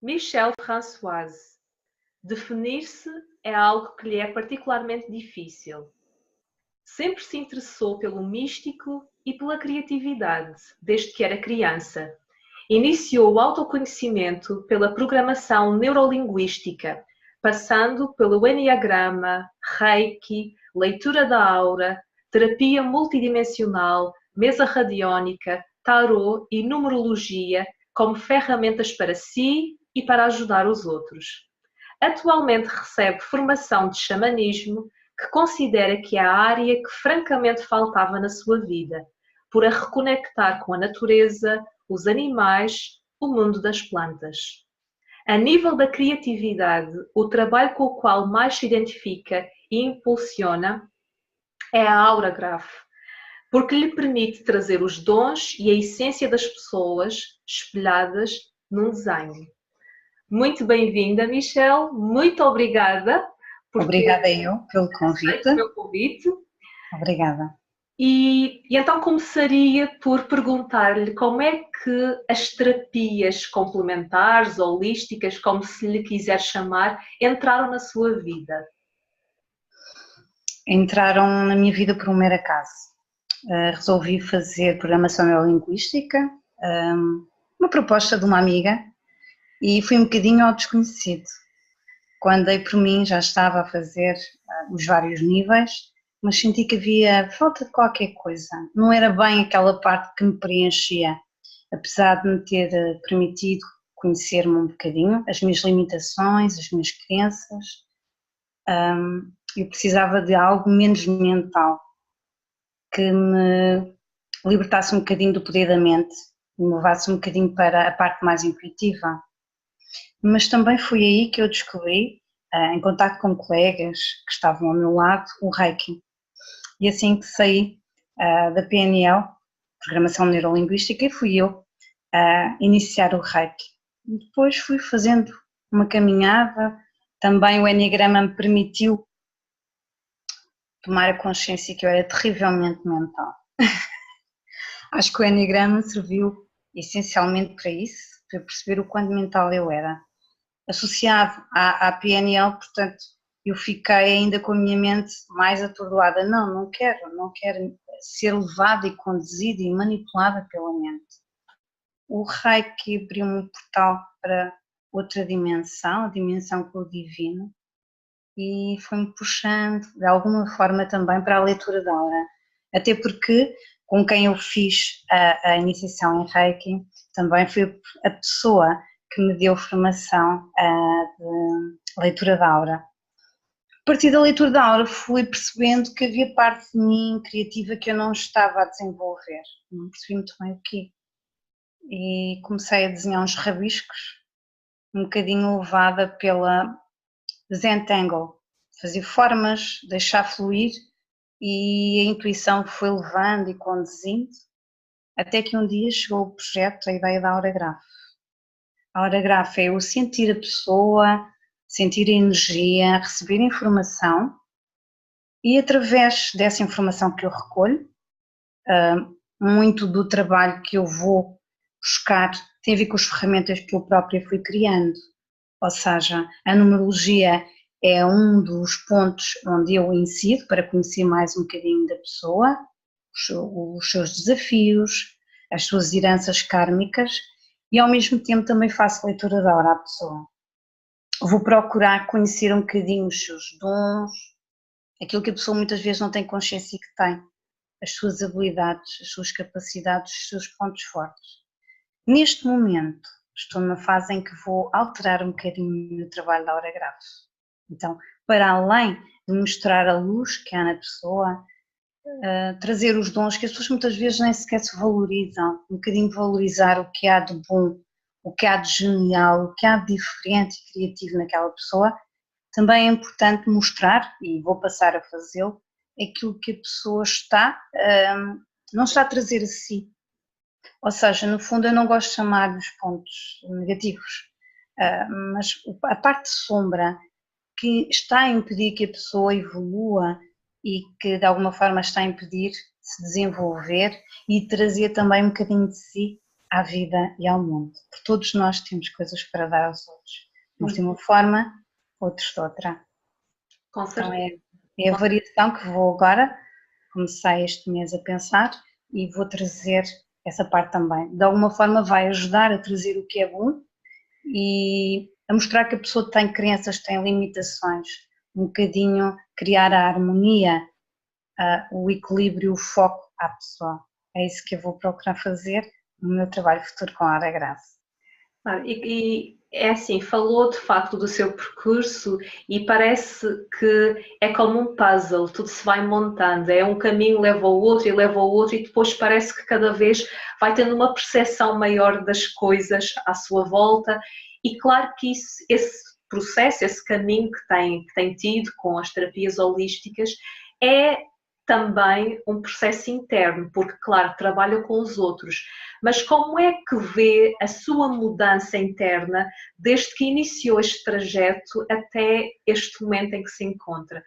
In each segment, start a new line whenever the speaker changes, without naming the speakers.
Michelle Françoise. Definir-se é algo que lhe é particularmente difícil. Sempre se interessou pelo místico e pela criatividade, desde que era criança. Iniciou o autoconhecimento pela programação neurolinguística, passando pelo enneagrama, reiki, leitura da aura, terapia multidimensional, mesa radiónica, tarô e numerologia como ferramentas para si e para ajudar os outros. Atualmente recebe formação de xamanismo, que considera que é a área que francamente faltava na sua vida, por a reconectar com a natureza, os animais, o mundo das plantas. A nível da criatividade, o trabalho com o qual mais se identifica e impulsiona é a Auragraph, porque lhe permite trazer os dons e a essência das pessoas espelhadas num desenho. Muito bem-vinda, Michelle. Muito obrigada por
Obrigada eu pelo
aceito o meu convite.
Obrigada.
E então começaria por perguntar-lhe como é que as terapias complementares, holísticas, como se lhe quiser chamar, entraram na sua vida?
Entraram na minha vida por um mero acaso. Resolvi fazer programação neurolinguística, uma proposta de uma amiga, e fui um bocadinho ao desconhecido. Quando dei por mim já estava a fazer os vários níveis, mas senti que havia falta de qualquer coisa. Não era bem aquela parte que me preenchia, apesar de me ter permitido conhecer-me um bocadinho, as minhas limitações, as minhas crenças. Eu precisava de algo menos mental, que me libertasse um bocadinho do poder da mente, me levasse um bocadinho para a parte mais intuitiva. Mas também foi aí que eu descobri, em contato com colegas que estavam ao meu lado, o Reiki. E assim que saí da PNL, Programação Neurolinguística, e fui eu a iniciar o Reiki. Depois fui fazendo uma caminhada, também o enneagrama me permitiu tomar a consciência que eu era terrivelmente mental. Acho que o enneagrama serviu essencialmente para isso, para perceber o quanto mental eu era. Associado à PNL, portanto, eu fiquei ainda com a minha mente mais atordoada. Não quero ser levada e conduzida e manipulada pela mente. O Reiki abriu-me um portal para outra dimensão, a dimensão com o divino, e foi-me puxando de alguma forma também para a leitura da aura. Até porque com quem eu fiz a iniciação em Reiki também foi a pessoa que me deu formação de leitura da aura. A partir da leitura da aura fui percebendo que havia parte de mim criativa que eu não estava a desenvolver, não percebi muito bem o quê. E comecei a desenhar uns rabiscos, um bocadinho levada pela Zentangle, fazer formas, deixar fluir, e a intuição foi levando e conduzindo, até que um dia chegou o projeto, a ideia da Auragraph. A Auragraph é eu sentir a pessoa, sentir a energia, receber informação, e através dessa informação que eu recolho, muito do trabalho que eu vou buscar tem a ver com as ferramentas que eu própria fui criando, ou seja, a numerologia é um dos pontos onde eu incido para conhecer mais um bocadinho da pessoa, os seus desafios, as suas heranças kármicas, e ao mesmo tempo também faço leitura da aura à pessoa. Vou procurar conhecer um bocadinho os seus dons, aquilo que a pessoa muitas vezes não tem consciência que tem, as suas habilidades, as suas capacidades, os seus pontos fortes. Neste momento estou numa fase em que vou alterar um bocadinho o trabalho da Auragraph. Então, para além de mostrar a luz que há na pessoa, trazer os dons que as pessoas muitas vezes nem sequer se valorizam, um bocadinho valorizar o que há de bom, o que há de genial, o que há de diferente e criativo naquela pessoa, também é importante mostrar, e vou passar a fazê-lo, aquilo que a pessoa não está a trazer a si. Ou seja, no fundo eu não gosto de chamar os pontos negativos, mas a parte sombra que está a impedir que a pessoa evolua e que de alguma forma está a impedir de se desenvolver e trazer também um bocadinho de si, à vida e ao mundo. Porque todos nós temos coisas para dar aos outros. Uns de uma forma, outros de outra.
Com
Então
certeza.
é a variação que vou agora, comecei este mês a pensar e vou trazer essa parte também. De alguma forma vai ajudar a trazer o que é bom e a mostrar que a pessoa tem crenças, tem limitações, um bocadinho criar a harmonia, o equilíbrio, o foco à pessoa. É isso que eu vou procurar fazer no meu trabalho futuro com a Hora Graça.
E é assim, falou de facto do seu percurso e parece que é como um puzzle, tudo se vai montando, é um caminho leva ao outro e leva ao outro e depois parece que cada vez vai tendo uma percepção maior das coisas à sua volta e claro que esse processo, esse caminho que tem tido com as terapias holísticas é também um processo interno, porque claro, trabalha com os outros, mas como é que vê a sua mudança interna desde que iniciou este trajeto até este momento em que se encontra?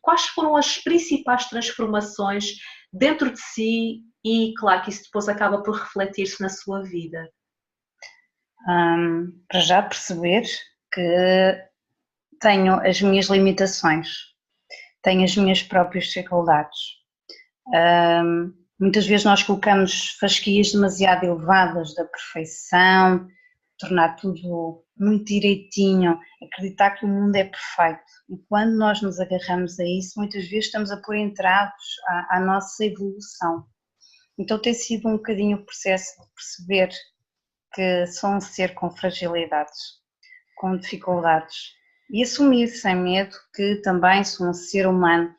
Quais foram as principais transformações dentro de si e, claro, que isso depois acaba por refletir-se na sua vida?
Para já perceber que tenho as minhas limitações, tenho as minhas próprias dificuldades. Muitas vezes nós colocamos fasquias demasiado elevadas da perfeição, tornar tudo muito direitinho, acreditar que o mundo é perfeito. E quando nós nos agarramos a isso, muitas vezes estamos a pôr entraves à nossa evolução. Então tem sido um bocadinho o processo de perceber que sou um ser com fragilidades, com dificuldades e assumir sem medo que também sou um ser humano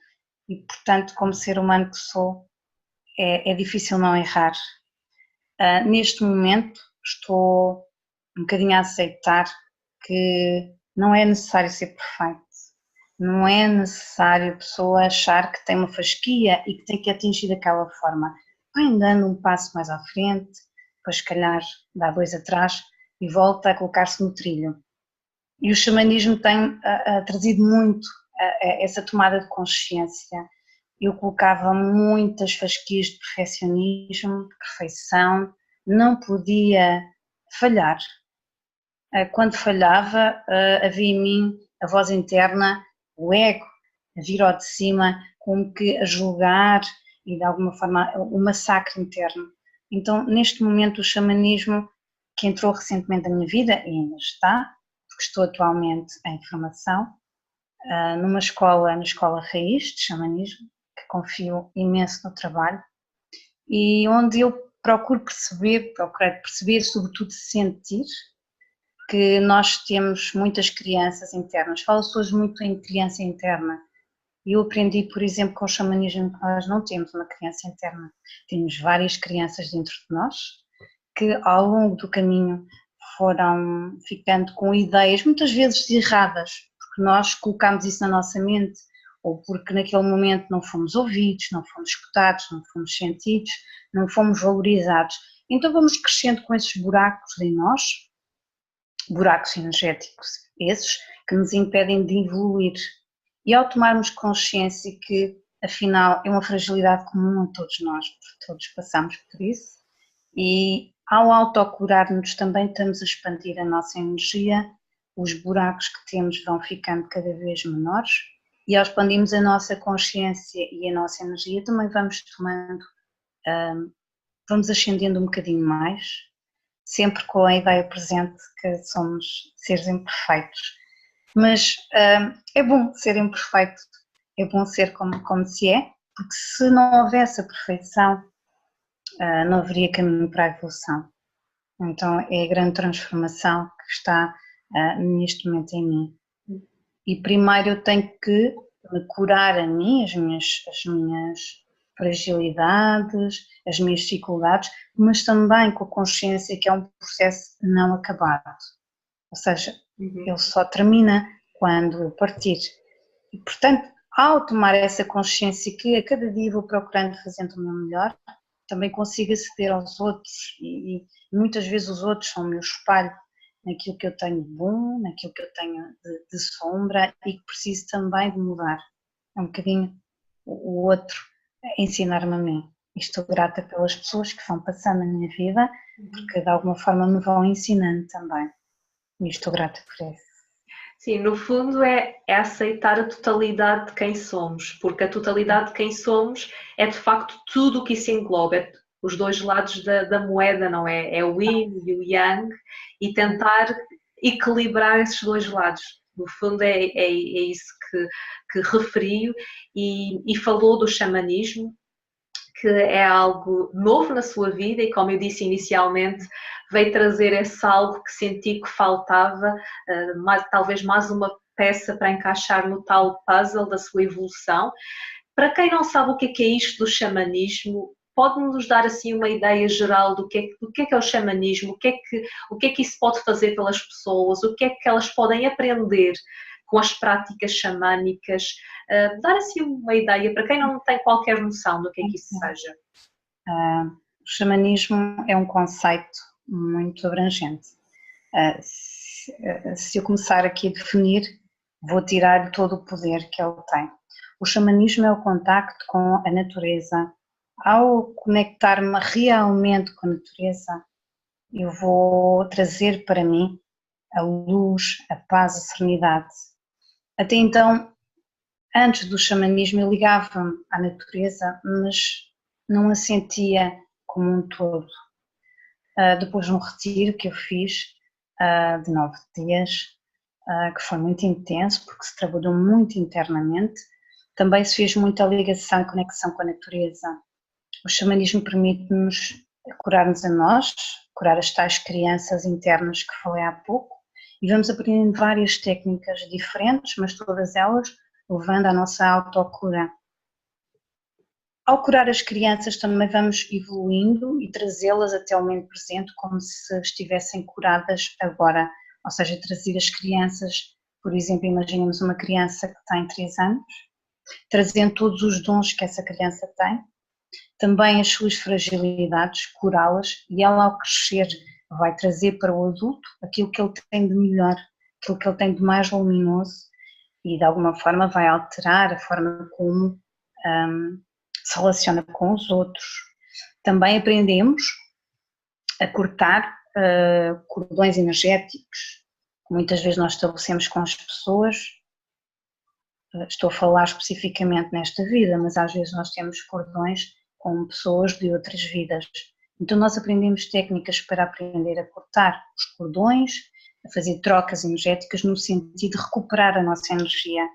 e, portanto, como ser humano que sou, é difícil não errar. Neste momento estou um bocadinho a aceitar que não é necessário ser perfeito, não é necessário a pessoa achar que tem uma fasquia e que tem que atingir daquela forma. Vai andando um passo mais à frente, depois se calhar dá dois atrás e volta a colocar-se no trilho. E o xamanismo tem trazido muito essa tomada de consciência. Eu colocava muitas fasquias de perfeccionismo, de perfeição, não podia falhar. Quando falhava, havia em mim a voz interna, o ego, a vir ao de cima, como que a julgar e de alguma forma o massacre interno. Então, neste momento, o xamanismo, que entrou recentemente na minha vida e ainda está, porque estou atualmente em formação, numa escola, na Escola Raiz de Xamanismo, que confio imenso no trabalho, e onde eu procurei perceber, sobretudo sentir, que nós temos muitas crianças internas. Fala-se hoje muito em criança interna. E eu aprendi, por exemplo, com o xamanismo que nós não temos uma criança interna. Temos várias crianças dentro de nós que ao longo do caminho foram ficando com ideias muitas vezes erradas, porque nós colocamos isso na nossa mente ou porque naquele momento não fomos ouvidos, não fomos escutados, não fomos sentidos, não fomos valorizados. Então vamos crescendo com esses buracos em nós, buracos energéticos esses que nos impedem de evoluir. E ao tomarmos consciência que afinal é uma fragilidade comum a todos nós, porque todos passamos por isso, e ao autocurar-nos também estamos a expandir a nossa energia, os buracos que temos vão ficando cada vez menores e ao expandirmos a nossa consciência e a nossa energia também vamos tomando, vamos ascendendo um bocadinho mais, sempre com a ideia presente que somos seres imperfeitos. Mas é bom ser imperfeito, é bom ser como se é, porque se não houvesse a perfeição, não haveria caminho para a evolução. Então é a grande transformação que está neste momento em mim. E primeiro eu tenho que me curar a mim, as minhas fragilidades, as minhas dificuldades, mas também com a consciência que é um processo não acabado. Ou seja, ele só termina quando eu partir. E, portanto, ao tomar essa consciência que a cada dia vou procurando fazendo o meu melhor, também consigo aceder aos outros e muitas vezes os outros são o meu espelho naquilo que eu tenho de bom, naquilo que eu tenho de sombra e que preciso também de mudar. É um bocadinho o outro ensinar-me a mim. E estou grata pelas pessoas que vão passando na minha vida, porque de alguma forma me vão ensinando também. E estou grata por isso.
Sim, no fundo é aceitar a totalidade de quem somos, porque a totalidade de quem somos é de facto tudo o que isso engloba, é os dois lados da moeda, não é? É o yin e o yang, e tentar equilibrar esses dois lados. No fundo é isso que referiu e falou do xamanismo, que é algo novo na sua vida e, como eu disse inicialmente, veio trazer esse algo que senti que faltava, talvez mais uma peça para encaixar no tal puzzle da sua evolução. Para quem não sabe o que é isto do xamanismo, pode-nos dar assim uma ideia geral do que é o xamanismo, o que é que isso pode fazer pelas pessoas, o que é que elas podem aprender com as práticas xamânicas, dar assim uma ideia para quem não tem qualquer noção do que é que isso seja.
O xamanismo é um conceito muito abrangente. Se eu começar aqui a definir, vou tirar todo o poder que ele tem. O xamanismo é o contacto com a natureza. Ao conectar-me realmente com a natureza, eu vou trazer para mim a luz, a paz, a serenidade. Até então, antes do xamanismo, eu ligava-me à natureza, mas não a sentia como um todo. Depois de um retiro que eu fiz de 9 dias, que foi muito intenso, porque se trabalhou muito internamente, também se fez muita ligação e conexão com a natureza. O xamanismo permite-nos curar-nos a nós, curar as tais crianças internas que falei há pouco, e vamos aprendendo várias técnicas diferentes, mas todas elas levando à nossa autocura. Ao curar as crianças também vamos evoluindo e trazê-las até o momento presente como se estivessem curadas agora, ou seja, trazer as crianças, por exemplo, imaginemos uma criança que tem 3 anos, trazendo todos os dons que essa criança tem, também as suas fragilidades, curá-las, e ela ao crescer vai trazer para o adulto aquilo que ele tem de melhor, aquilo que ele tem de mais luminoso e de alguma forma vai alterar a forma como se relaciona com os outros. Também aprendemos a cortar cordões energéticos, que muitas vezes nós estabelecemos com as pessoas. Estou a falar especificamente nesta vida, mas às vezes nós temos cordões com pessoas de outras vidas. Então nós aprendemos técnicas para aprender a cortar os cordões, a fazer trocas energéticas no sentido de recuperar a nossa energia.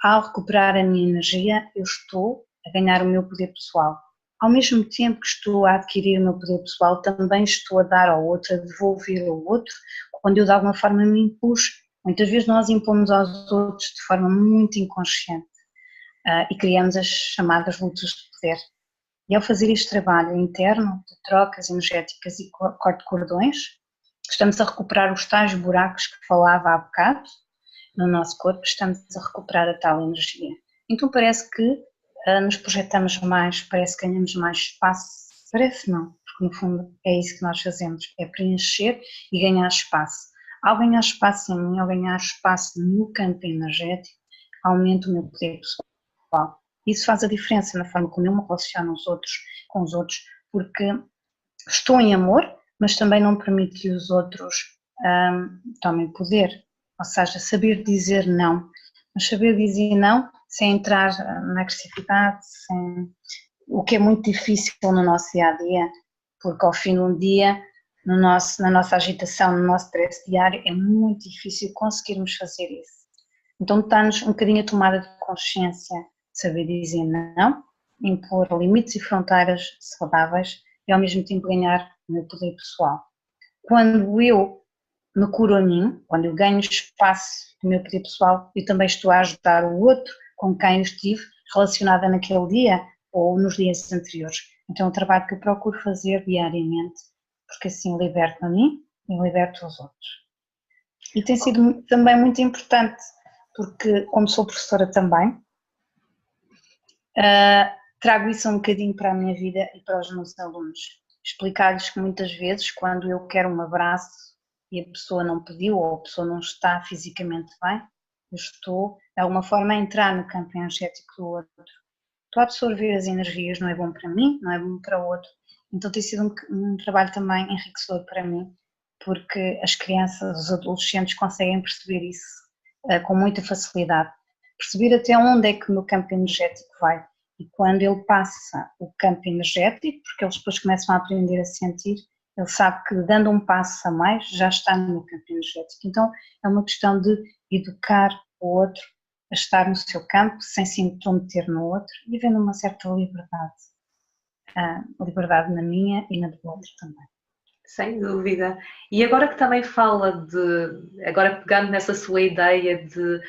Ao recuperar a minha energia, eu estou a ganhar o meu poder pessoal. Ao mesmo tempo que estou a adquirir o meu poder pessoal, também estou a dar ao outro, a devolver ao outro, quando eu de alguma forma me impus. Muitas vezes nós impomos aos outros de forma muito inconsciente e criamos as chamadas lutas de poder. E ao fazer este trabalho interno de trocas energéticas e corte de cordões, estamos a recuperar os tais buracos que falava há bocado no nosso corpo, estamos a recuperar a tal energia. Então parece que nos projetamos mais, parece que ganhamos mais espaço, parece não, porque no fundo é isso que nós fazemos, é preencher e ganhar espaço. Ao ganhar espaço em mim, ao ganhar espaço no campo energético, aumento o meu poder pessoal. Isso faz a diferença na forma como eu me relaciono com os outros, porque estou em amor, mas também não permito que os outros tomem poder, ou seja, saber dizer não, mas saber dizer não sem entrar na agressividade, o que é muito difícil no nosso dia-a-dia, porque ao fim de um dia, na nossa agitação, no nosso stress diário, é muito difícil conseguirmos fazer isso. Então está-nos um bocadinho a tomada de consciência, de saber dizer não, impor limites e fronteiras saudáveis e ao mesmo tempo ganhar o meu poder pessoal. Quando eu me curo a mim, quando eu ganho espaço do meu poder pessoal, eu também estou a ajudar o outro com quem eu estive relacionada naquele dia ou nos dias anteriores. Então é um trabalho que eu procuro fazer diariamente, porque assim liberto a mim e liberto os outros. E tem sido também muito importante, porque como sou professora também, trago isso um bocadinho para a minha vida e para os meus alunos. Explicar-lhes que muitas vezes quando eu quero um abraço e a pessoa não pediu ou a pessoa não está fisicamente bem, eu estou de alguma forma a entrar no campo energético do outro. estou a absorver as energias, não é bom para mim, não é bom para o outro. Então tem sido um trabalho também enriquecedor para mim, porque as crianças, os adolescentes conseguem perceber isso com muita facilidade. Perceber até onde é que o meu campo energético vai. E quando ele passa o campo energético, porque eles depois começam a aprender a sentir, ele sabe que dando um passo a mais já está no meu campo energético. Então é uma questão de educar o outro a estar no seu campo, sem se intrometer no outro e havendo uma certa liberdade. Liberdade na minha e na do outro também.
Sem dúvida. E agora que também fala agora pegando nessa sua ideia de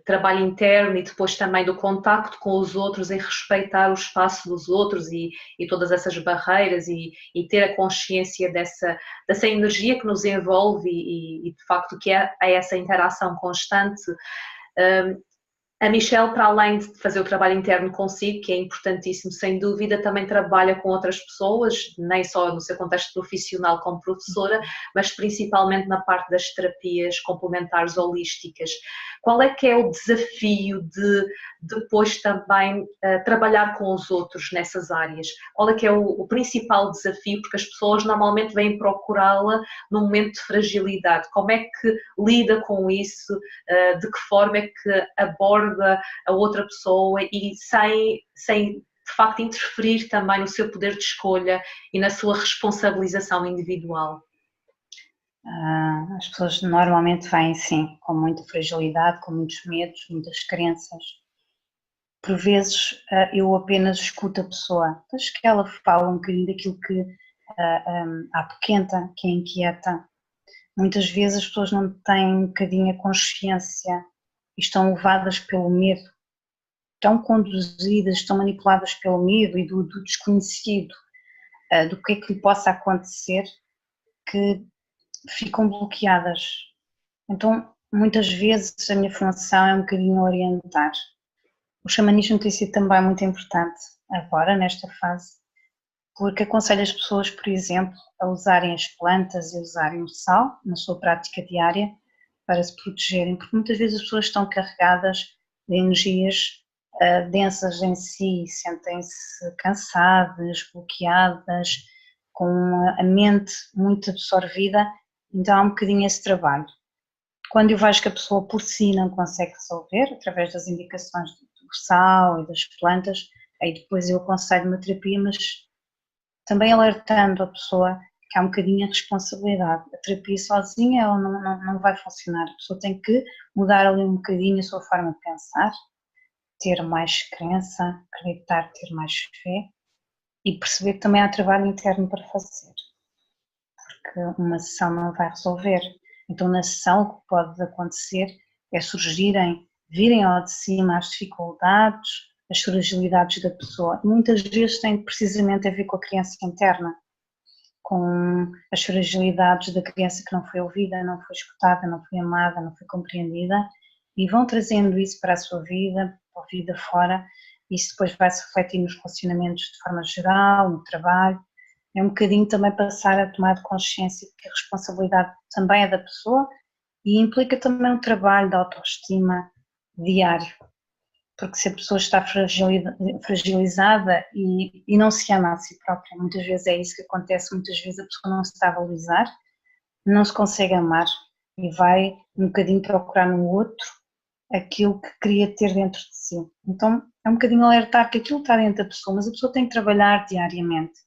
trabalho interno e depois também do contacto com os outros, em respeitar o espaço dos outros e todas essas barreiras e ter a consciência dessa energia que nos envolve e de facto que é essa interação constante. A Michelle, para além de fazer o trabalho interno consigo, que é importantíssimo, sem dúvida, também trabalha com outras pessoas, nem só no seu contexto profissional como professora, mas principalmente na parte das terapias complementares holísticas. Qual é que é o desafio de depois também trabalhar com os outros nessas áreas? Qual é que é o principal desafio? Porque as pessoas normalmente vêm procurá-la num momento de fragilidade. Como é que lida com isso? De que forma é que aborda a outra pessoa e sem de facto interferir também no seu poder de escolha e na sua responsabilização individual?
As pessoas normalmente vêm sim, com muita fragilidade, com muitos medos, muitas crenças. Por vezes eu apenas escuto a pessoa, deixo que ela fale um bocadinho daquilo que a apoquenta, que a inquieta. Muitas vezes as pessoas não têm um bocadinho a consciência e estão levadas pelo medo, estão conduzidas, estão manipuladas pelo medo e do desconhecido, do que é que lhe possa acontecer, que ficam bloqueadas. Então, muitas vezes a minha função é um bocadinho orientar. O xamanismo tem sido também muito importante agora, nesta fase, porque aconselho as pessoas, por exemplo, a usarem as plantas e a usarem o sal na sua prática diária para se protegerem, porque muitas vezes as pessoas estão carregadas de energias densas em si, sentem-se cansadas, bloqueadas, com a mente muito absorvida, então há um bocadinho esse trabalho. Quando eu vejo que a pessoa por si não consegue resolver, através das indicações do sal e das plantas, aí depois eu aconselho uma terapia, mas também alertando a pessoa que há um bocadinho a responsabilidade. A terapia sozinha ela não vai funcionar, a pessoa tem que mudar ali um bocadinho a sua forma de pensar, ter mais crença, acreditar, ter mais fé e perceber que também há trabalho interno para fazer, porque uma sessão não vai resolver. Então na sessão o que pode acontecer é virem ao de cima as dificuldades, as fragilidades da pessoa, e muitas vezes tem precisamente a ver com a criança interna, com as fragilidades da criança que não foi ouvida, não foi escutada, não foi amada, não foi compreendida, e vão trazendo isso para a sua vida, para a vida fora, e isso depois vai se refletir nos relacionamentos de forma geral, no trabalho. É um bocadinho também passar a tomar de consciência que a responsabilidade também é da pessoa e implica também um trabalho de autoestima diário, porque se a pessoa está fragilizada e não se ama a si própria, muitas vezes é isso que acontece, muitas vezes a pessoa não se está a valorizar, não se consegue amar e vai um bocadinho procurar no outro aquilo que queria ter dentro de si. Então é um bocadinho alertar que aquilo está dentro da pessoa, mas a pessoa tem que trabalhar diariamente,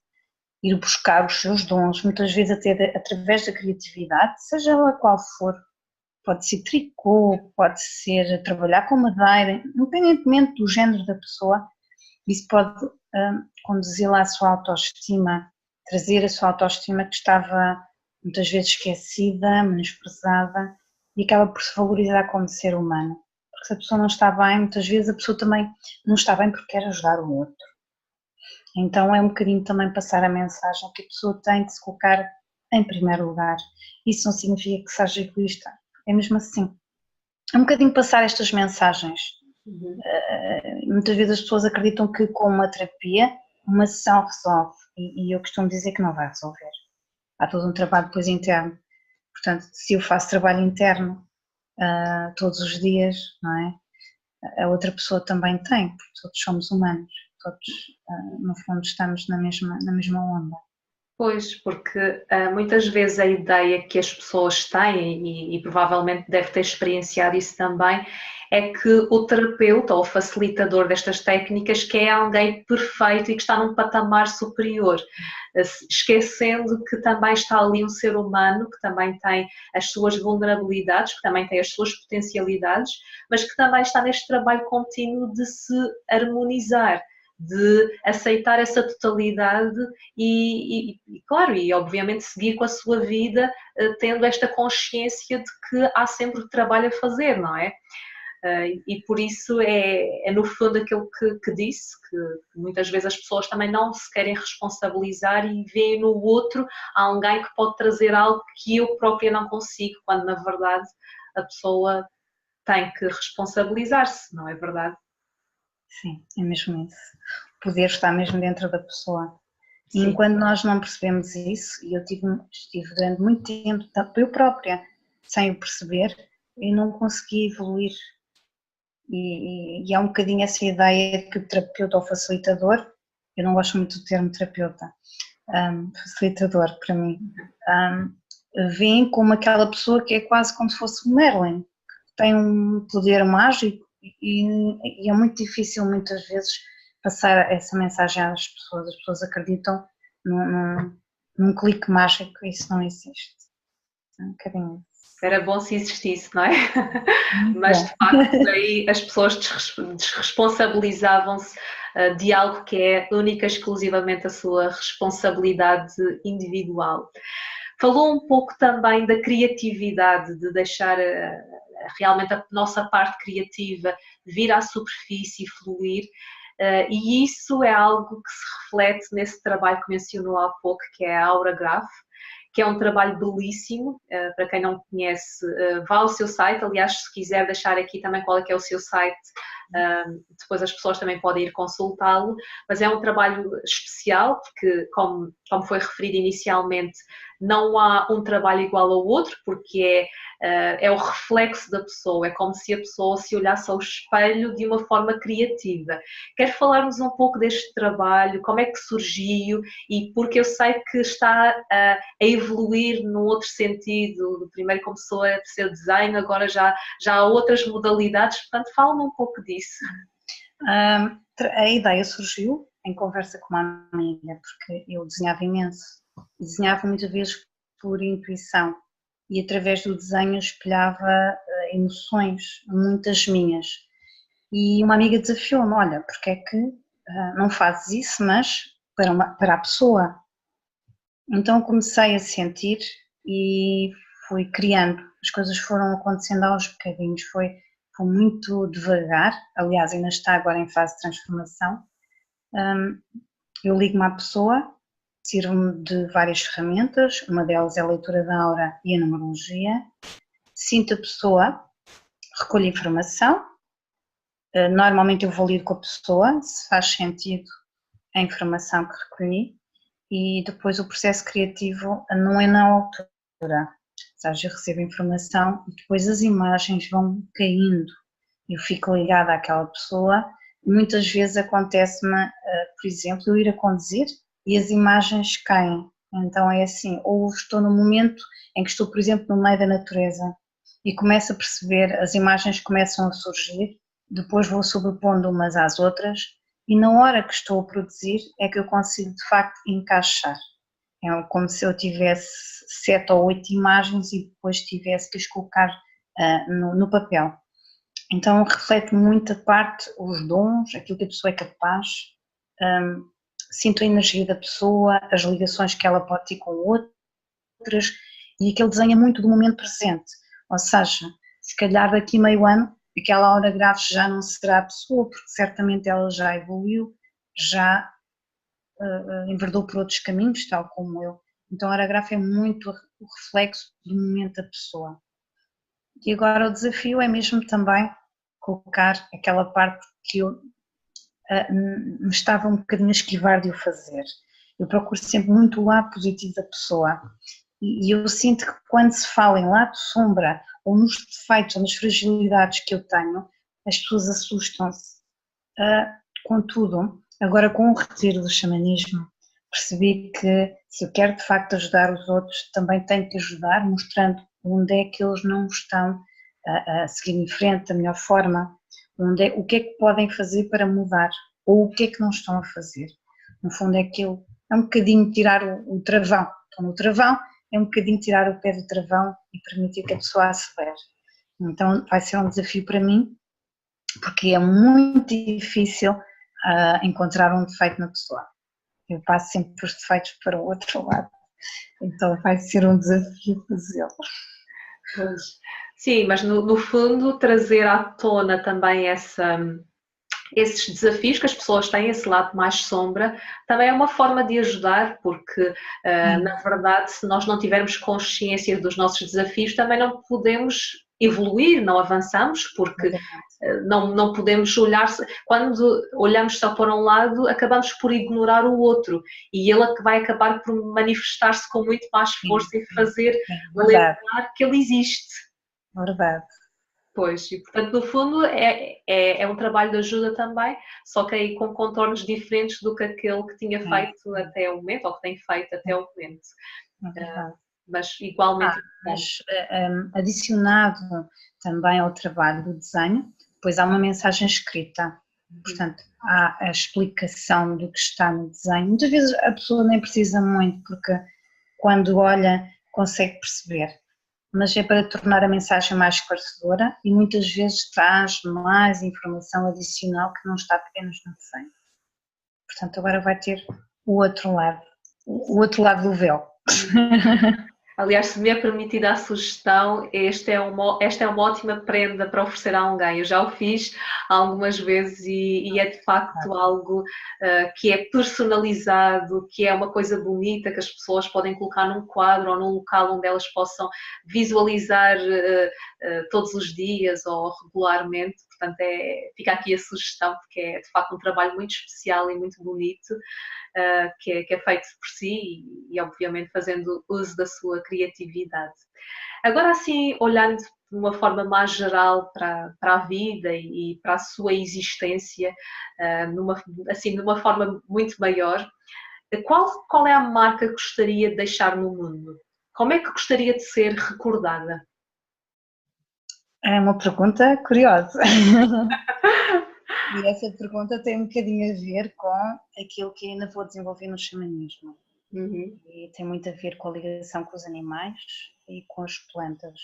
ir buscar os seus dons, muitas vezes até através da criatividade, seja ela qual for. Pode ser tricô, pode ser trabalhar com madeira, independentemente do género da pessoa, isso pode conduzi-la à sua autoestima, trazer a sua autoestima que estava muitas vezes esquecida, menosprezada e acaba por se valorizar como ser humano. Porque se a pessoa não está bem, muitas vezes a pessoa também não está bem porque quer ajudar o outro. Então é um bocadinho também passar a mensagem que a pessoa tem que se colocar em primeiro lugar. Isso não significa que seja egoísta. É mesmo assim. É um bocadinho passar estas mensagens. Muitas vezes as pessoas acreditam que com uma terapia, uma sessão resolve. E eu costumo dizer que não vai resolver. Há todo um trabalho depois interno. Portanto, se eu faço trabalho interno todos os dias, não é? a outra pessoa também tem, porque todos somos humanos, todos no fundo estamos na mesma onda.
Pois, porque muitas vezes a ideia que as pessoas têm, e provavelmente deve ter experienciado isso também, é que o terapeuta ou o facilitador destas técnicas que é alguém perfeito e que está num patamar superior, esquecendo que também está ali um ser humano que também tem as suas vulnerabilidades, que também tem as suas potencialidades, mas que também está neste trabalho contínuo de se harmonizar, de aceitar essa totalidade claro, e obviamente seguir com a sua vida tendo esta consciência de que há sempre trabalho a fazer, não é? E por isso é no fundo aquilo que disse, que muitas vezes as pessoas também não se querem responsabilizar e veem no outro alguém que pode trazer algo que eu própria não consigo, quando na verdade a pessoa tem que responsabilizar-se, não é verdade?
Sim, é mesmo isso. O poder está mesmo dentro da pessoa. E
Sim.
enquanto nós não percebemos isso, e eu estive durante muito tempo, eu própria, sem o perceber, eu não consegui evoluir. E há um bocadinho essa ideia de que o terapeuta ou facilitador, eu não gosto muito do termo terapeuta, facilitador para mim, vem como aquela pessoa que é quase como se fosse um Merlin, que tem um poder mágico e é muito difícil muitas vezes passar essa mensagem às pessoas. As pessoas acreditam num clique mágico e isso não existe. É um bocadinho.
Era bom se existisse, não é? Mas de facto aí as pessoas desresponsabilizavam-se de algo que é única e exclusivamente a sua responsabilidade individual. Falou um pouco também da criatividade, de deixar realmente a nossa parte criativa vir à superfície e fluir, e isso é algo que se reflete nesse trabalho que mencionou há pouco, que é a Aura Graph, que é um trabalho belíssimo. Para quem não conhece, vá ao seu site. Aliás, se quiser deixar aqui também qual é que é o seu site, depois as pessoas também podem ir consultá-lo, mas é um trabalho especial, porque como foi referido inicialmente, não há um trabalho igual ao outro, porque é o reflexo da pessoa, é como se a pessoa se olhasse ao espelho de uma forma criativa. Quer falar-nos um pouco deste trabalho, como é que surgiu, e porque eu sei que está a evoluir num outro sentido. Primeiro começou a ser desenho, agora já há outras modalidades, portanto fala-me um pouco disso.
A ideia surgiu em conversa com uma amiga, porque eu desenhava imenso, e desenhava muitas vezes por intuição, e através do desenho espelhava emoções, muitas minhas, e uma amiga desafiou-me: olha, porque é que não fazes isso, mas para a pessoa? Então comecei a sentir e fui criando, as coisas foram acontecendo aos bocadinhos, foi muito devagar, aliás ainda está agora em fase de transformação. Eu ligo-me à pessoa, sirvo-me de várias ferramentas, uma delas é a leitura da aura e a numerologia, sinto a pessoa, recolho informação, normalmente eu valido com a pessoa se faz sentido a informação que recolhi, e depois o processo criativo não é na altura, ou seja, eu recebo informação e depois as imagens vão caindo, eu fico ligada àquela pessoa. Muitas vezes acontece-me, por exemplo, eu ir a conduzir e as imagens caem, então é assim, ou estou no momento em que estou, por exemplo, no meio da natureza e começo a perceber, as imagens começam a surgir, depois vou sobrepondo umas às outras, e na hora que estou a produzir é que eu consigo de facto encaixar. É como se eu tivesse 7 ou 8 imagens e depois tivesse que as colocar no papel. Então reflete muito a parte, os dons, aquilo que a pessoa é capaz, sinto a energia da pessoa, as ligações que ela pode ter com outras, e aquele desenho é muito do momento presente, ou seja, se calhar daqui meio ano aquela aura grave já não será a pessoa, porque certamente ela já evoluiu, já enverdou por outros caminhos, tal como eu. Então a aura grave é muito o reflexo do momento da pessoa. E agora o desafio é mesmo também colocar aquela parte que eu me estava um bocadinho a esquivar de o fazer. Eu procuro sempre muito o lado positivo da pessoa, e eu sinto que quando se fala em lado sombra, ou nos defeitos, ou nas fragilidades que eu tenho, as pessoas assustam-se. Contudo, agora com o retiro do xamanismo, percebi que se eu quero de facto ajudar os outros, também tenho que ajudar, mostrando onde é que eles não estão a seguir em frente da melhor forma, o que é que podem fazer para mudar, ou o que é que não estão a fazer. No fundo é um bocadinho tirar o travão. Então no travão é um bocadinho tirar o pé do travão e permitir que a pessoa acelere. Então vai ser um desafio para mim, porque é muito difícil encontrar um defeito na pessoa. Eu passo sempre os defeitos para o outro lado, então vai ser um desafio fazê-lo.
Pois. Sim, mas no fundo trazer à tona também esses desafios que as pessoas têm, esse lado mais sombra, também é uma forma de ajudar, porque na verdade se nós não tivermos consciência dos nossos desafios também não podemos evoluir, não avançamos, porque não podemos olhar, quando olhamos só para um lado acabamos por ignorar o outro e ele vai acabar por manifestar-se com muito mais força e fazer lembrar que ele existe.
Verdade.
Pois, e portanto no fundo é um trabalho de ajuda também, só que aí com contornos diferentes do que aquele que tinha feito até o momento, ou que tem feito até o momento. Mas igualmente.
Mas adicionado também ao trabalho do desenho, depois há uma mensagem escrita, portanto há a explicação do que está no desenho. Muitas vezes a pessoa nem precisa muito, porque quando olha consegue perceber, mas é para tornar a mensagem mais esclarecedora e muitas vezes traz mais informação adicional que não está apenas no desenho. Portanto agora vai ter o outro lado do véu.
Aliás, se me é permitida a sugestão, esta é uma ótima prenda para oferecer a alguém. Eu já o fiz algumas vezes e é de facto algo que é personalizado, que é uma coisa bonita que as pessoas podem colocar num quadro ou num local onde elas possam visualizar todos os dias ou regularmente. Portanto, fica aqui a sugestão, porque é de facto um trabalho muito especial e muito bonito. Que é feito por si e obviamente fazendo uso da sua criatividade. Agora assim, olhando de uma forma mais geral para a vida e para a sua existência, de uma forma muito maior, qual é a marca que gostaria de deixar no mundo? Como é que gostaria de ser recordada?
É uma pergunta curiosa. E essa pergunta tem um bocadinho a ver com aquilo que ainda vou desenvolver no xamanismo. E tem muito a ver com a ligação com os animais e com as plantas.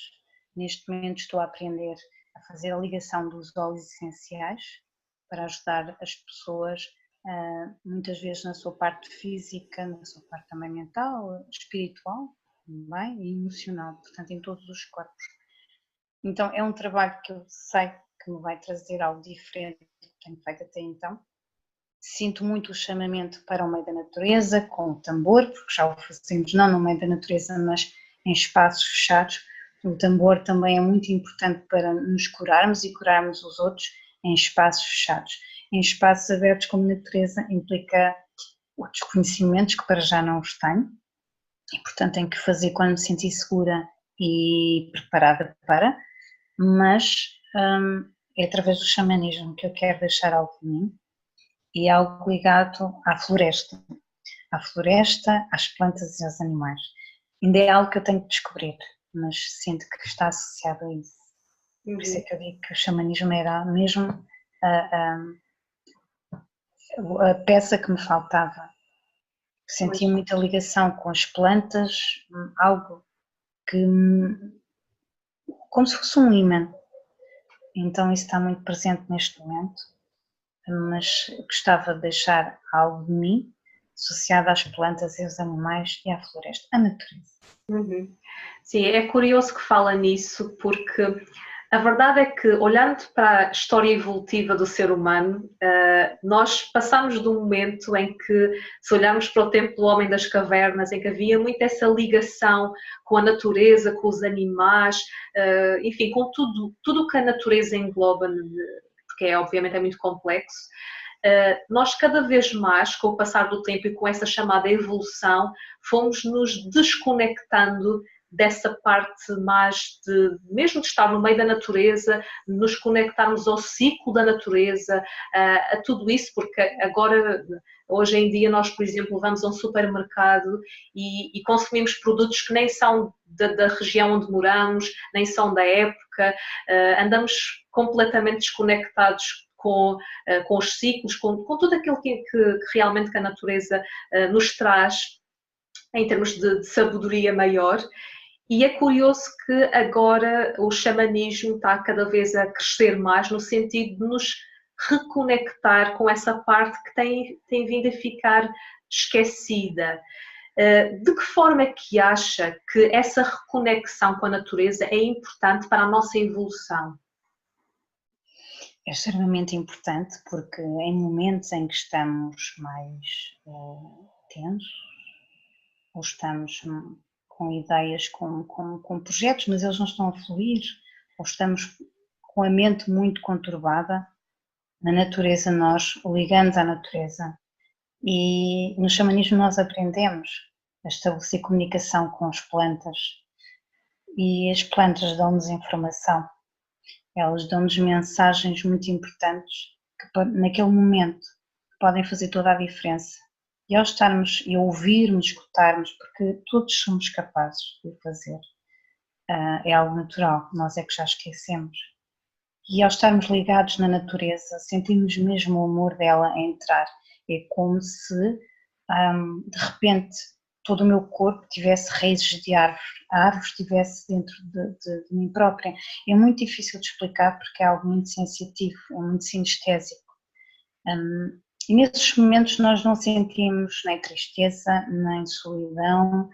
Neste momento estou a aprender a fazer a ligação dos óleos essenciais para ajudar as pessoas, muitas vezes na sua parte física, na sua parte também mental, espiritual também, e emocional, portanto em todos os corpos. Então é um trabalho que eu sei que me vai trazer algo diferente do que tenho feito até então. Sinto muito o chamamento para o meio da natureza, com o tambor, porque já o fazemos não no meio da natureza, mas em espaços fechados. O tambor também é muito importante para nos curarmos e curarmos os outros em espaços fechados. Em espaços abertos como natureza implica outros conhecimentos que para já não os tenho e portanto tenho que fazer quando me sentir segura e preparada para, mas é através do xamanismo que eu quero deixar algo de mim e algo ligado à floresta, às plantas e aos animais. Ainda é algo que eu tenho que descobrir, mas sinto que está associado a isso. Por isso é que eu digo que o xamanismo era mesmo a peça que me faltava. Senti muita ligação com as plantas, algo que, como se fosse um ímã. Então isso está muito presente neste momento, mas gostava de deixar algo de mim associado às plantas e aos animais e à floresta, à natureza.
Sim, é curioso que fala nisso, porque a verdade é que, olhando para a história evolutiva do ser humano, nós passamos de um momento em que, se olharmos para o tempo do homem das cavernas, em que havia muito essa ligação com a natureza, com os animais, enfim, com tudo o que a natureza engloba, porque obviamente é muito complexo. Nós cada vez mais, com o passar do tempo e com essa chamada evolução, fomos nos desconectando dessa parte mais de, mesmo de estar no meio da natureza, nos conectarmos ao ciclo da natureza, a tudo isso, porque agora, hoje em dia, nós, por exemplo, vamos a um supermercado e consumimos produtos que nem são da região onde moramos, nem são da época, andamos completamente desconectados com os ciclos, com tudo aquilo que realmente que a natureza nos traz em termos de sabedoria maior. E é curioso que agora o xamanismo está cada vez a crescer mais no sentido de nos reconectar com essa parte que tem vindo a ficar esquecida. De que forma é que acha que essa reconexão com a natureza é importante para a nossa evolução?
É extremamente importante porque em momentos em que estamos mais tensos, ou estamos com ideias, com projetos, mas eles não estão a fluir, ou estamos com a mente muito conturbada, na natureza nós ligamos à natureza e no xamanismo nós aprendemos a estabelecer comunicação com as plantas e as plantas dão-nos informação, elas dão-nos mensagens muito importantes que naquele momento podem fazer toda a diferença. E ao estarmos e ouvirmos, escutarmos, porque todos somos capazes de fazer, é algo natural, nós é que já esquecemos. E ao estarmos ligados na natureza, sentimos mesmo o amor dela a entrar. É como se, de repente, todo o meu corpo tivesse raízes de árvore, a árvore estivesse dentro de mim própria. É muito difícil de explicar porque é algo muito sensitivo, é muito sinestésico. E nesses momentos nós não sentimos nem tristeza, nem solidão,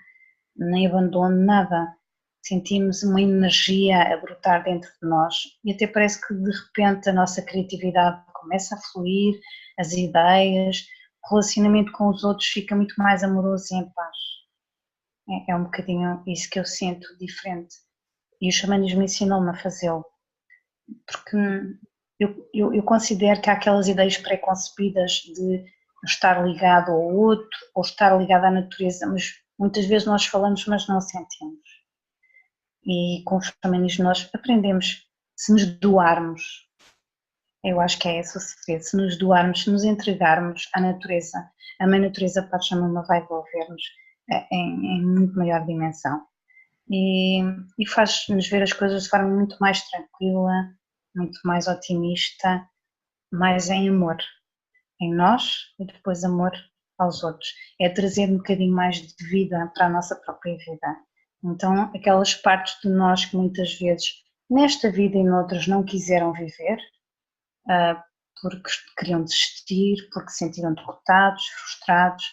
nem abandono, nada. Sentimos uma energia a brotar dentro de nós e até parece que de repente a nossa criatividade começa a fluir, as ideias, o relacionamento com os outros fica muito mais amoroso e em paz. É um bocadinho isso que eu sinto diferente e o xamanismo ensinou-me a fazê-lo, porque eu considero que há aquelas ideias pré-concebidas de estar ligado ao outro ou estar ligado à natureza, mas muitas vezes nós falamos mas não sentimos. E com o xamanismo nós aprendemos, se nos doarmos, eu acho que é esse o segredo, se nos doarmos, se nos entregarmos à natureza, a mãe natureza Pachamama vai devolver-nos em muito maior dimensão e faz-nos ver as coisas de forma muito mais tranquila, muito mais otimista, mais em amor, em nós e depois amor aos outros, é trazer um bocadinho mais de vida para a nossa própria vida. Então aquelas partes de nós que muitas vezes nesta vida e noutras não quiseram viver, porque queriam desistir, porque se sentiram derrotados, frustrados,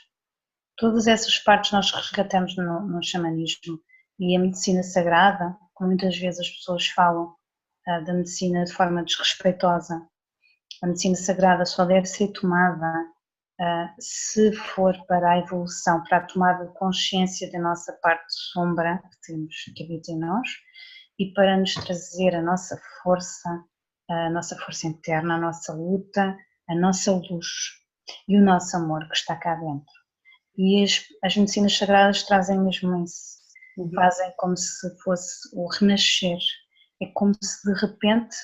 todas essas partes nós resgatamos no xamanismo e a medicina sagrada, como muitas vezes as pessoas falam da medicina de forma desrespeitosa, a medicina sagrada só deve ser tomada se for para a evolução, para a tomada de consciência da nossa parte sombra que habita em nós e para nos trazer a nossa força interna, a nossa luta, a nossa luz e o nosso amor que está cá dentro. E as medicinas sagradas trazem mesmo isso, fazem como se fosse o renascer, é como se de repente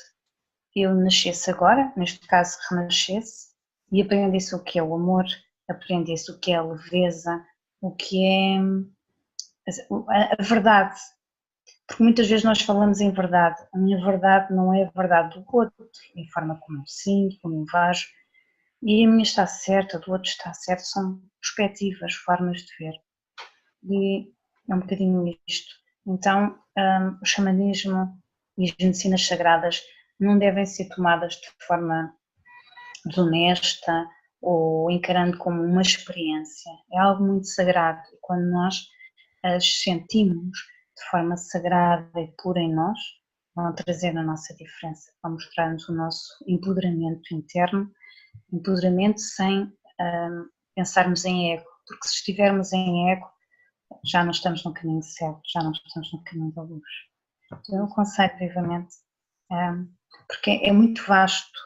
eu nascesse agora, neste caso renascesse, e aprendesse o que é o amor, aprendesse o que é a leveza, o que é a verdade. Porque muitas vezes nós falamos em verdade, a minha verdade não é a verdade do outro, é a forma como eu sinto, como eu vejo, e a minha está certa, a do outro está certa, são perspectivas, formas de ver. E é um bocadinho isto. Então, o xamanismo e as medicinas sagradas não devem ser tomadas de forma desonesta ou encarando como uma experiência. É algo muito sagrado e quando nós as sentimos de forma sagrada e pura em nós, vão trazer a nossa diferença, vão mostrar-nos o nosso empoderamento interno, empoderamento sem pensarmos em ego, porque se estivermos em ego, já não estamos no caminho certo, já não estamos no caminho da luz. Então eu aconselho vivamente, porque é muito vasto,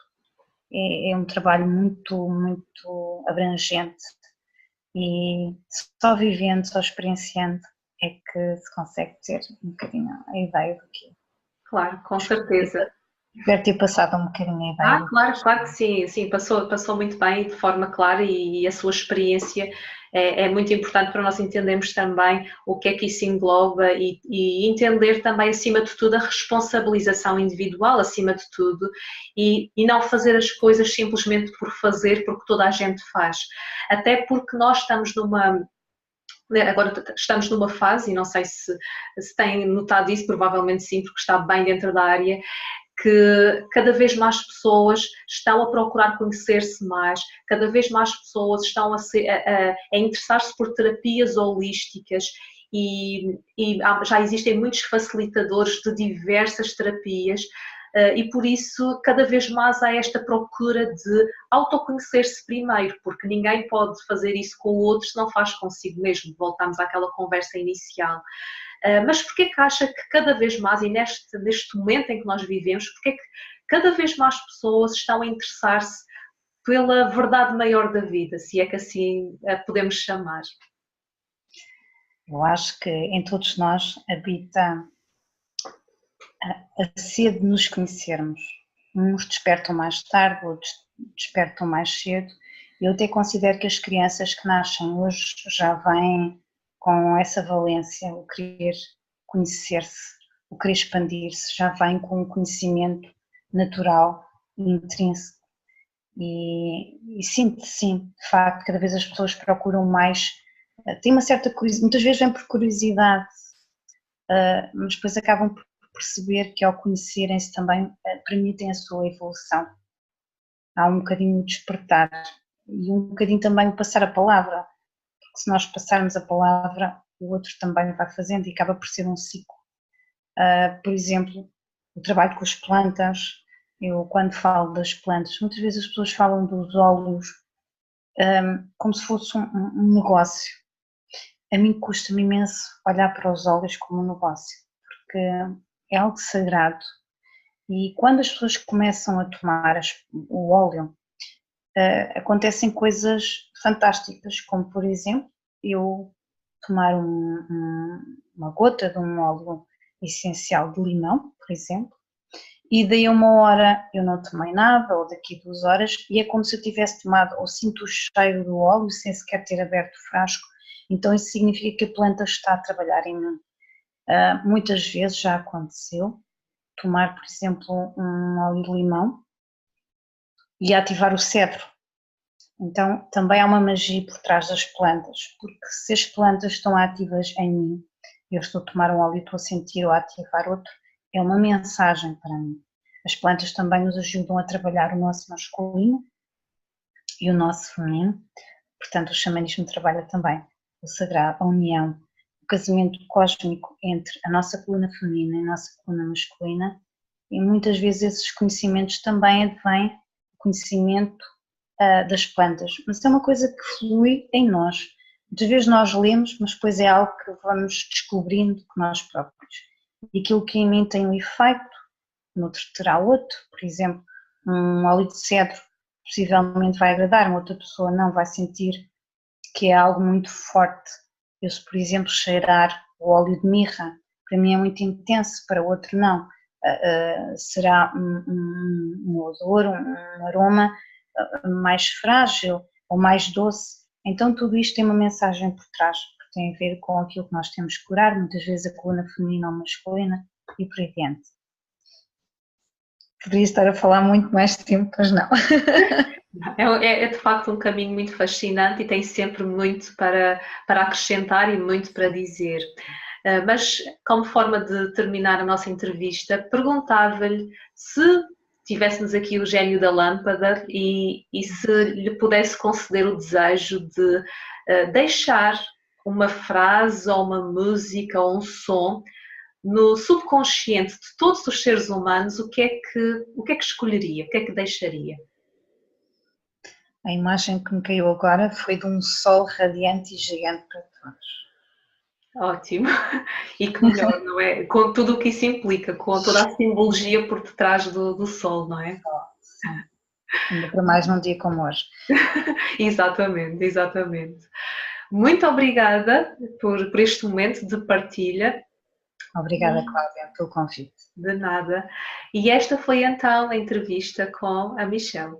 é um trabalho muito, muito abrangente e só vivendo, só experienciando é que se consegue ter um bocadinho a ideia do que é.
Claro, com certeza.
Espero ter passado um bocadinho a ideia.
Claro que sim, sim, passou muito bem, de forma clara, e a sua experiência é muito importante para nós entendermos também o que é que isso engloba e entender também, acima de tudo, a responsabilização individual, acima de tudo, e não fazer as coisas simplesmente por fazer, porque toda a gente faz. Até porque nós agora estamos numa fase, e não sei se têm notado isso, provavelmente sim, porque está bem dentro da área, que cada vez mais pessoas estão a procurar conhecer-se mais, cada vez mais pessoas estão a interessar-se por terapias holísticas e já existem muitos facilitadores de diversas terapias. E por isso cada vez mais há esta procura de autoconhecer-se primeiro, porque ninguém pode fazer isso com o outro se não faz consigo mesmo. Voltamos àquela conversa inicial. Mas porquê que acha que cada vez mais, e neste momento em que nós vivemos, porquê que cada vez mais pessoas estão a interessar-se pela verdade maior da vida, se é que assim a podemos chamar?
Eu acho que em todos nós habita a sede de nos conhecermos. Uns despertam mais tarde, outros despertam mais cedo. Eu até considero que as crianças que nascem hoje já vêm com essa valência, o querer conhecer-se, o querer expandir-se, já vêm com um conhecimento natural e intrínseco. E sinto, sim, de facto, cada vez as pessoas procuram mais, têm uma certa curiosidade, muitas vezes vêm por curiosidade, mas depois acabam por perceber que ao conhecerem-se também permitem a sua evolução. Há um bocadinho o despertar e um bocadinho também o passar a palavra, porque se nós passarmos a palavra, o outro também vai fazendo e acaba por ser um ciclo. Por exemplo, o trabalho com as plantas, eu quando falo das plantas, muitas vezes as pessoas falam dos óleos como se fosse um negócio. A mim custa-me imenso olhar para os óleos como um negócio, porque é algo sagrado, e quando as pessoas começam a tomar o óleo, acontecem coisas fantásticas, como por exemplo, eu tomar uma gota de um óleo essencial de limão, por exemplo, e daí a 1 hora eu não tomei nada, ou daqui a 2 horas, e é como se eu tivesse tomado, ou sinto o cheiro do óleo sem sequer ter aberto o frasco, então isso significa que a planta está a trabalhar em mim. Muitas vezes já aconteceu tomar, por exemplo, um óleo de limão e ativar o cedro. Então também há uma magia por trás das plantas, porque se as plantas estão ativas em mim, eu estou a tomar um óleo e estou a sentir ou a ativar outro, é uma mensagem para mim. As plantas também nos ajudam a trabalhar o nosso masculino e o nosso feminino, portanto o xamanismo trabalha também o sagrado, a união, o casamento cósmico entre a nossa coluna feminina e a nossa coluna masculina, e muitas vezes esses conhecimentos também advêm do conhecimento das plantas, mas é uma coisa que flui em nós. Muitas vezes nós lemos, mas depois é algo que vamos descobrindo que nós próprios. E aquilo que em mim tem um efeito, no outro terá outro. Por exemplo, um óleo de cedro possivelmente vai agradar, uma outra pessoa não, vai sentir que é algo muito forte. Eu, se por exemplo cheirar o óleo de mirra, para mim é muito intenso, para outro não. Será um odor, um aroma mais frágil ou mais doce. Então tudo isto tem uma mensagem por trás, que tem a ver com aquilo que nós temos que curar, muitas vezes a coluna feminina ou masculina, e por aí diante. Poderia estar a falar muito mais tempo, mas não.
É de facto um caminho muito fascinante e tem sempre muito para acrescentar e muito para dizer. Mas, como forma de terminar a nossa entrevista, perguntava-lhe se tivéssemos aqui o gênio da lâmpada e se lhe pudesse conceder o desejo de deixar uma frase ou uma música ou um som no subconsciente de todos os seres humanos, o que é que escolheria, o que é que deixaria?
A imagem que me caiu agora foi de um sol radiante e gigante para todos.
Ótimo, e que melhor, não é? Com tudo o que isso implica, com toda a simbologia por detrás do sol, não é?
Sim. Ainda para mais num dia como hoje.
Exatamente, exatamente. Muito obrigada por este momento de partilha.
Obrigada, Cláudia, pelo convite.
De nada. E esta foi então a entrevista com a Michelle.